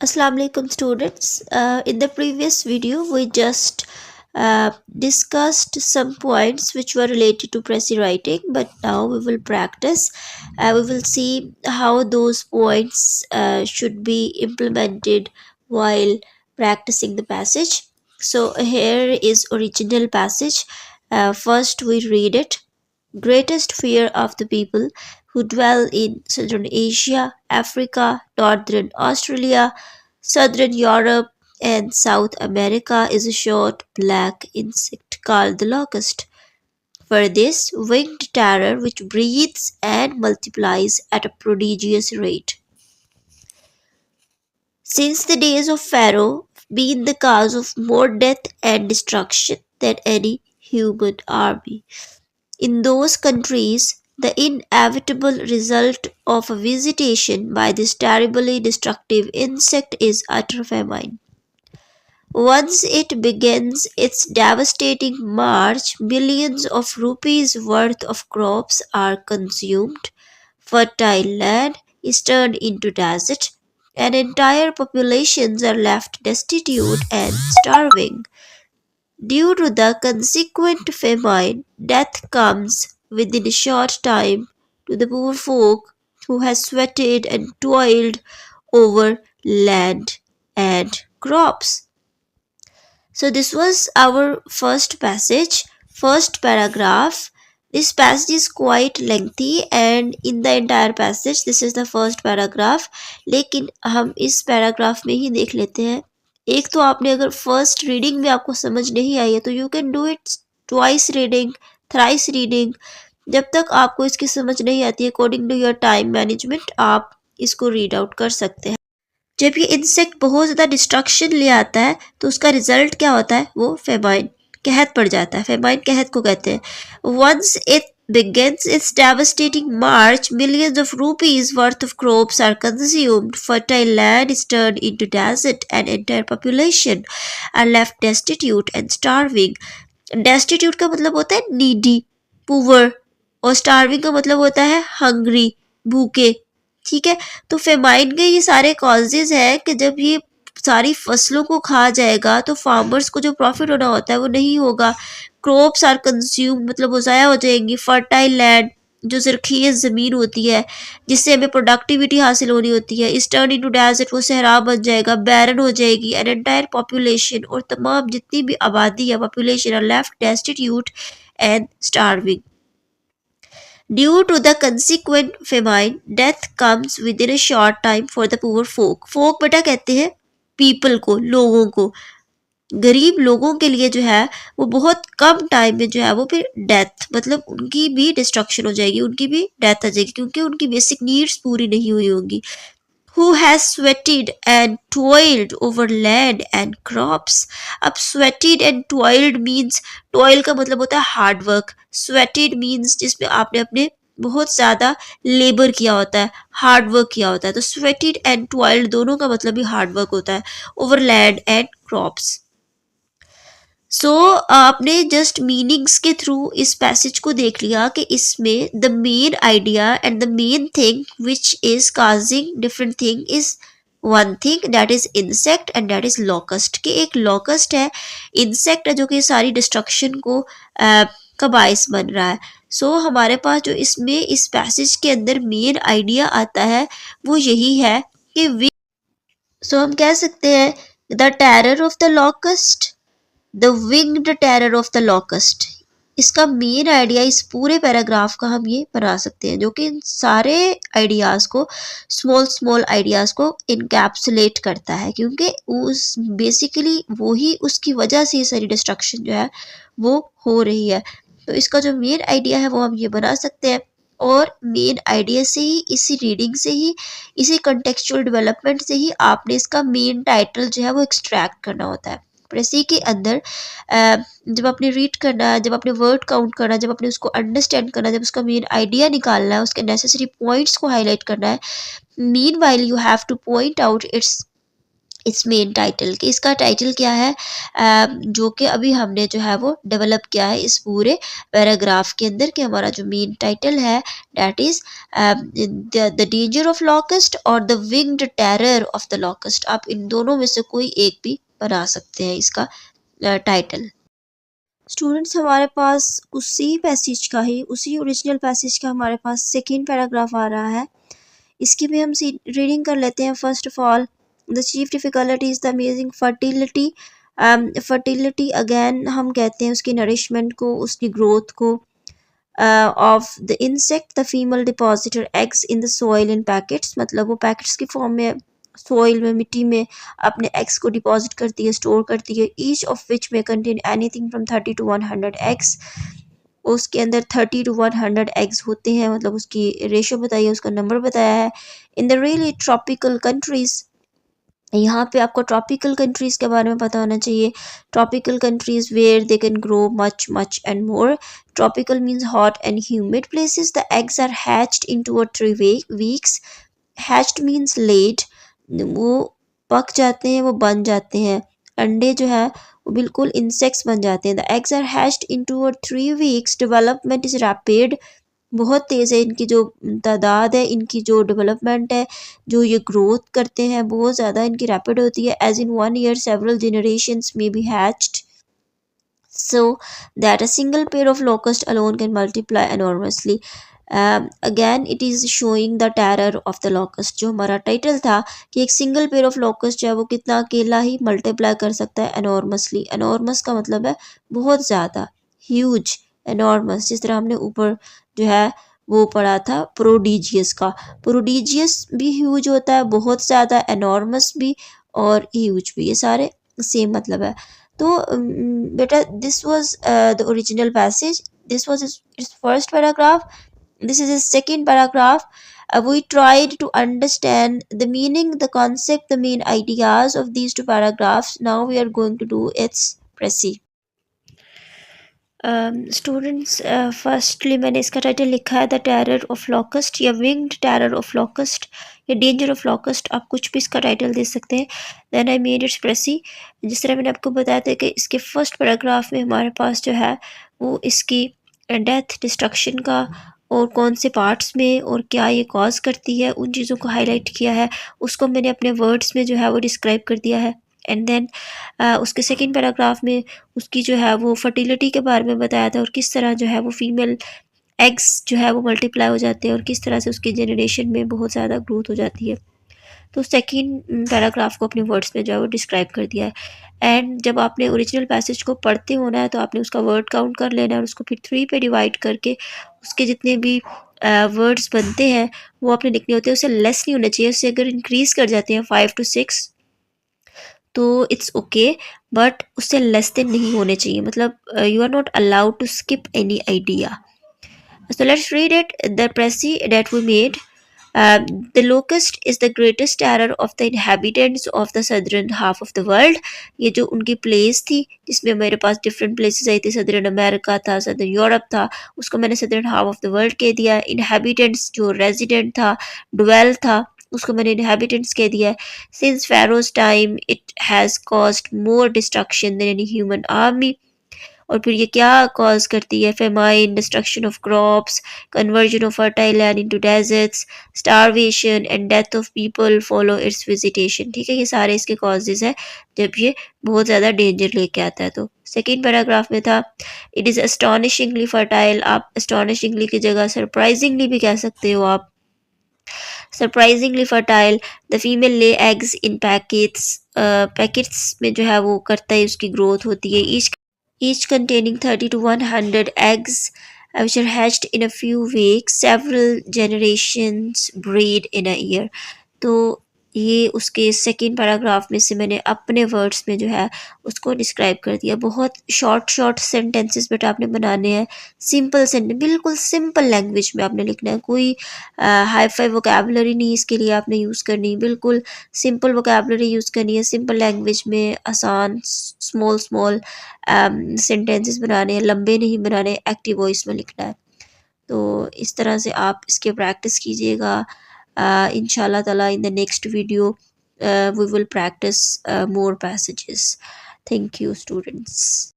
Assalamu alaikum students. In the previous video, we just discussed some points which were related to Prezi writing, but now we will practice. We will see how those points should be implemented while practicing the passage. So here is original passage. First we read it. Greatest fear of the people who dwell in Southern Asia, Africa, Northern Australia, Southern Europe, and South America is a short black insect called the locust. For this winged terror which breathes and multiplies at a prodigious rate. Since the days of Pharaoh, been the cause of more death and destruction than any human army. In those countries, the inevitable result of a visitation by this terribly destructive insect is utter famine. Once it begins its devastating march, millions of rupees worth of crops are consumed, fertile land is turned into desert, and entire populations are left destitute and starving. Due to the consequent famine, death comes within a short time to the poor folk who has sweated and toiled over land and crops. So this was our first passage, first paragraph. This passage is quite lengthy and in the entire passage this is the first paragraph. लेकिन हम इस paragraph में ही देख लेते हैं. एक तो आपने अगर फर्स्ट रीडिंग में आपको समझ नहीं आई है तो you can do it twice reading, thrice reading. जब तक आपको इसकी समझ नहीं आती है according to your time management आप इसको रीड आउट कर सकते हैं. जब ये इंसेक्ट बहुत ज़्यादा डिस्ट्रक्शन ले आता है तो उसका रिजल्ट क्या होता है, वो फेमाइन कहत पड़ जाता है. फेमाइन कहत को कहते हैं. Once it begins its devastating march, millions of rupees worth of crops are consumed, fertile land is turned into desert, and entire population are left destitute and starving. Destitute का मतलब होता है needy, poor, और starving का मतलब होता है hungry, भूखे. ठीक है, तो फेमाइन के ये सारे कॉजेज हैं कि जब ये सारी फसलों को खा जाएगा तो फार्मर्स को जो प्रॉफिट होना होता है वो नहीं होगा. क्रॉप्स आर कंज्यूम मतलब वो ज़ाया हो जाएंगी. फर्टाइल लैंड जो ज़रख़ीज़ ज़मीन होती है जिससे हमें प्रोडक्टिविटी हासिल होनी होती है, इस टर्न इनटू डेजर्ट वो सहरा बन जाएगा, बैरन हो जाएगी. एंड एंटायर पॉपुलेशन और तमाम जितनी भी आबादी है population are left destitute and starving. Due to the consequent famine, death comes within a short time for the poor folk. Folk बेटा कहते हैं people को, लोगों को. गरीब लोगों के लिए जो है वो बहुत कम टाइम में जो है वो फिर डेथ मतलब उनकी भी डिस्ट्रक्शन हो जाएगी, उनकी भी डेथ आ जाएगी क्योंकि उनकी बेसिक नीड्स पूरी नहीं हुई होंगी. Who has sweated and toiled over land and crops. अब sweated and toiled means toil का मतलब होता है हार्ड वर्क. sweated means जिसमें आपने अपने बहुत ज़्यादा लेबर किया होता है, हार्ड वर्क किया होता है. तो sweated and toiled दोनों का मतलब भी हार्ड वर्क होता है. over land and crops. सो आपने जस्ट मीनिंग्स के थ्रू इस पैसेज को देख लिया कि इसमें the main idea and the main thing which is causing different thing is one thing that is insect and that is locust. कि एक लॉकस्ट है, इंसेक्ट है जो कि सारी डिस्ट्रक्शन को का बायस बन रहा है. सो हमारे पास जो इसमें इस पैसेज के अंदर मेन आइडिया आता है वो यही है कि हम कह सकते हैं the terror of the locust, the winged terror of the locust. इसका मेन आइडिया इस पूरे पैराग्राफ का हम ये बना सकते हैं जो कि इन सारे आइडियाज़ को स्मॉल स्मॉल आइडियाज़ को इनकैप्सुलेट करता है क्योंकि उस बेसिकली वही उसकी वजह से ये सारी डिस्ट्रक्शन जो है वो हो रही है. तो इसका जो मेन आइडिया है वो हम ये बना सकते हैं और मेन आइडिया से ही, इसी रीडिंग से ही, इसी कंटेक्चुअल डेवलपमेंट से ही आपने इसका मेन टाइटल जो है वो एक्सट्रैक्ट करना होता है. प्रेसी के अंदर जब आपने रीड करना है, जब आपने वर्ड काउंट करना है, जब आपने उसको अंडरस्टैंड करना है, जब उसका मेन आइडिया निकालना है, उसके नेसेसरी पॉइंट्स को हाईलाइट करना है. Meanwhile you have two point out it's इस मेन टाइटल के। इसका टाइटल क्या है जो कि अभी हमने जो है वो डेवलप किया है इस पूरे पैराग्राफ के अंदर, कि हमारा जो मेन टाइटल है that is the danger of locust और the winged terror of the locust. आप इन दोनों में से कोई एक भी बना सकते हैं इसका टाइटल। स्टूडेंट्स, हमारे पास उसी पैसेज का ही, उसी ओरिजिनल पैसेज का हमारे पास सेकेंड पैराग्राफ आ रहा है। इसकी भी हम रीडिंग कर लेते हैं। First of all, the chief difficulty is the amazing fertility. Fertility again हम कहते हैं उसकी नरिशमेंट को, उसकी ग्रोथ को। Of the insect, the female depositor eggs in the soil in packets, मतलब वो पैकेट्स की फॉर्म में सॉइल में, मिट्टी में अपने एग्स को डिपॉजिट करती है, स्टोर करती है। ईच ऑफ विच में contain anything from 30 to 100 eggs. उसके अंदर 30 to 100 एग्स होते हैं, मतलब उसकी रेशो बताइए, उसका नंबर बताया है। In the really tropical countries, यहाँ पे आपको ट्रॉपिकल कंट्रीज़ के बारे में पता होना चाहिए। Tropical countries where they can grow much much and more. Tropical means hot and humid places. The eggs are hatched in 2 or 3 weeks. Hatched means laid, वो पक जाते हैं, वो बन जाते हैं। अंडे जो है वो बिल्कुल इंसेक्ट्स बन जाते हैं। The eggs are hatched in 2 or 3 weeks. Development is rapid, बहुत तेज़ है इनकी जो तादाद है, इनकी जो डेवलपमेंट है, जो ये ग्रोथ करते हैं, बहुत ज़्यादा इनकी रैपिड होती है। As in 1 year several generations में be hatched, so that a single pair of locust alone can multiply enormously. Again it is showing the terror of the locust। जो हमारा टाइटल था कि एक सिंगल पेयर ऑफ लॉकस्ट जो है वो कितना अकेला ही मल्टीप्लाई कर सकता है एनॉर्मसली। एनॉर्मस का मतलब है बहुत ज़्यादा, ह्यूज, एनॉर्मस। जिस तरह हमने ऊपर जो है वो पढ़ा था प्रोडिजियस का, प्रोडिजियस भी ह्यूज होता है, बहुत ज़्यादा, एनॉर्मस भी और ह्यूज भी, ये सारे सेम मतलब है। तो बेटा this was the original passage, this was it's first paragraph, this is his second paragraph. We tried to understand the meaning, the concept, the main ideas of these two paragraphs. Now we are going to do its précis। Students, firstly मैंने इसका title लिखा है the terror of locust या winged terror of locust या danger of locust, आप कुछ भी इसका टाइटल दे सकते हैं। Then I made its precis. जिस तरह मैंने आपको बताया था कि इसके फर्स्ट पैराग्राफ में हमारे पास जो है वो इसकी डेथ, डिस्ट्रक्शन का और कौन से पार्ट्स में और क्या ये कॉज करती है, उन चीज़ों को हाईलाइट किया है, उसको मैंने अपने वर्ड्स में जो है वो डिस्क्राइब कर दिया है। एंड देन उसके सेकंड पैराग्राफ में उसकी जो है वो फर्टिलिटी के बारे में बताया था और किस तरह जो है वो फीमेल एग्स जो है वो मल्टीप्लाई हो जाते हैं और किस तरह से उसकी जनरेशन में बहुत ज़्यादा ग्रोथ हो जाती है। तो सेकंड पैराग्राफ को अपने वर्ड्स में जो है वो डिस्क्राइब कर दिया है। एंड जब आपने ओरिजिनल पैसेज को पढ़ते होना है तो आपने उसका वर्ड काउंट कर लेना है और उसको फिर 3 पे डिवाइड करके उसके जितने भी वर्ड्स बनते हैं वो आपने लिखने होते हैं। उससे लेस नहीं होना चाहिए, उससे अगर इंक्रीज़ कर जाते हैं 5 to 6 तो इट्स ओके, बट उससे लेस देन नहीं होने चाहिए, मतलब you are not allowed to skip any idea. So let's read it. The précis that we made. The locust is the greatest terror of the inhabitants of the southern half of the world। ये जो उनकी place थी जिसमें मेरे पास different places I थी, southern America था, southern Europe था, उसको मैंने southern half of the world कह दिया। इनहेबिटेंट्स जो रेजिडेंट था, ड्वेल था, उसको मैंने इनहेबिटेंट्स कह दिया है। Since Pharaoh's time it has caused more destruction than any human army. और फिर ये क्या कॉज करती है? Famine, destruction of crops, conversion of fertile land into deserts, starvation and death of people follow its visitation. ठीक है, ये सारे इसके कॉजेज हैं जब ये बहुत ज़्यादा डेंजर लेके आता है। तो सेकेंड पैराग्राफ में था इट इज़ अस्टॉनिशिंगली फर्टाइल। आप अस्टॉनिशिंगली की जगह सरप्राइजिंगली भी कह सकते हो आप। Surprisingly fertile, the female lay eggs in packets, packets में जो है वो करता है, उसकी ग्रोथ होती है। each containing 30 to 100 eggs which are hatched in a few weeks, several generations breed in a year। तो ये उसके सेकेंड पैराग्राफ में से मैंने अपने वर्ड्स में जो है उसको डिस्क्राइब कर दिया। बहुत शॉर्ट सेंटेंसेस बेटा आपने बनाने हैं, सिंपल सेंटेंस, बिल्कुल सिंपल लैंग्वेज में आपने लिखना है। कोई हाई फाई वोकेबलरी नहीं इसके लिए आपने यूज़ करनी, बिल्कुल सिंपल वोकेबलरी यूज़ करनी है, सिंपल लैंग्वेज में आसान स्मॉल सेंटेंसेस बनाने हैं, लंबे नहीं बनाने, एक्टिव वॉइस में लिखना है। तो इस तरह से आप इसके प्रैक्टिस कीजिएगा। इंशाल्लाह ताला in the next video we will practice more passages. Thank you, students.